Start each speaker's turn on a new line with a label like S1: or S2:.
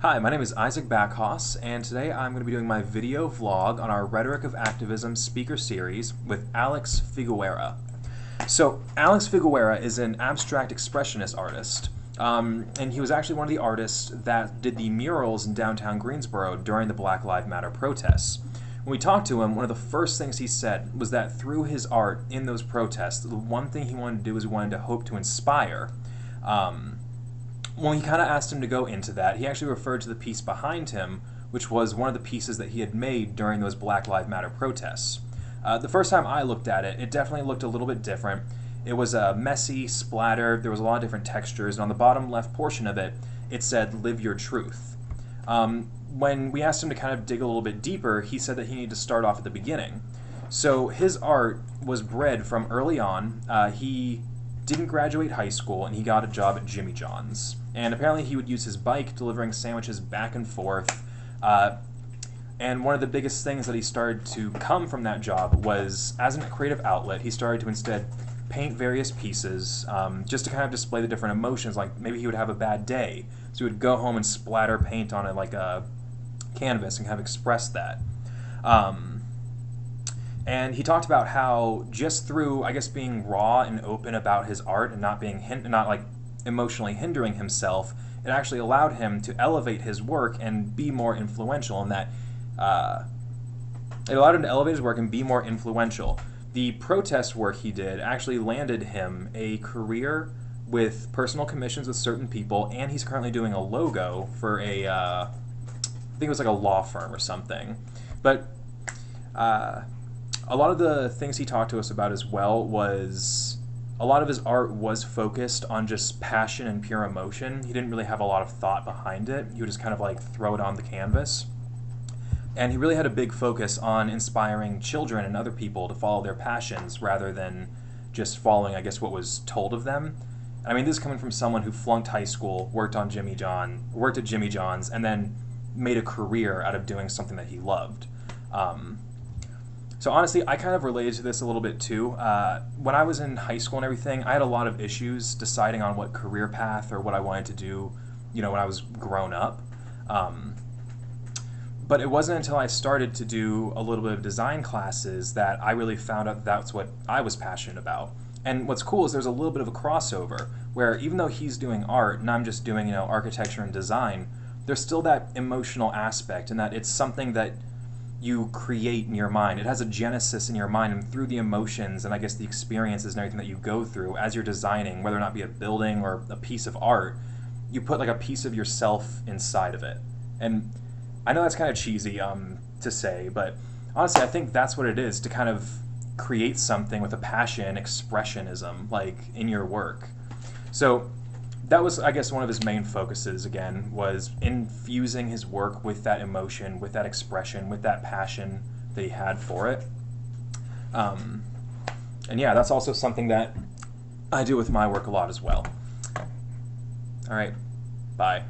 S1: Hi, my name is Cantu-Backhaus, and today I'm going to be doing my video vlog on our Rhetoric of Activism speaker series with Alex Figueroa. So, Alex Figueroa is an abstract expressionist artist, and he was actually one of the artists that did the murals in downtown Greensboro during the Black Lives Matter protests. When we talked to him, one of the first things he said was that through his art in those protests, the one thing he wanted to do is he wanted to hope to inspire. When we kind of asked him to go into that, he actually referred to the piece behind him, which was one of the pieces that he had made during those Black Lives Matter protests. The first time I looked at it, it definitely looked a little bit different. It was messy, splattered, there was a lot of different textures, and on the bottom left portion of it, it said, "Live your truth." When we asked him to kind of dig a little bit deeper, he said that he needed to start off at the beginning. So his art was bred from early on. He didn't graduate high school, and he got a job at Jimmy John's. And apparently he would use his bike delivering sandwiches back and forth. And one of the biggest things that he started to come from that job was, as a creative outlet, he started to instead paint various pieces just to kind of display the different emotions. Like maybe he would have a bad day, so he would go home and splatter paint on it like a canvas and kind of express that. And he talked about how just through, I guess, being raw and open about his art and not being not like emotionally hindering himself, it actually allowed him to elevate his work and be more influential. And that it allowed him to elevate his work and be more influential. The protest work he did actually landed him a career with personal commissions with certain people, and he's currently doing a logo for a, I think it was like a law firm or something. But a lot of the things he talked to us about as well was a lot of his art was focused on just passion and pure emotion. He didn't really have a lot of thought behind it. He would just kind of like throw it on the canvas. And he really had a big focus on inspiring children and other people to follow their passions rather than just following, I guess, what was told of them. I mean, this is coming from someone who flunked high school, worked at Jimmy John's, and then made a career out of doing something that he loved. So honestly, I kind of related to this a little bit too. When I was in high school and everything, I had a lot of issues deciding on what career path or what I wanted to do, when I was grown up. But it wasn't until I started to do a little bit of design classes that I really found out that's what I was passionate about. And what's cool is there's a little bit of a crossover where even though he's doing art and I'm just doing, architecture and design, there's still that emotional aspect and that it's something that you create in your mind. It has a genesis in your mind, and through the emotions and I guess the experiences and everything that you go through as you're designing, whether or not it be a building or a piece of art, you put like a piece of yourself inside of it. And I know that's kind of cheesy to say, but honestly I think that's what it is, to kind of create something with a passion, expressionism, like in your work. So that was, I guess, one of his main focuses, again, was infusing his work with that emotion, with that expression, with that passion that he had for it. And yeah, that's also something that I do with my work a lot as well. All right, bye.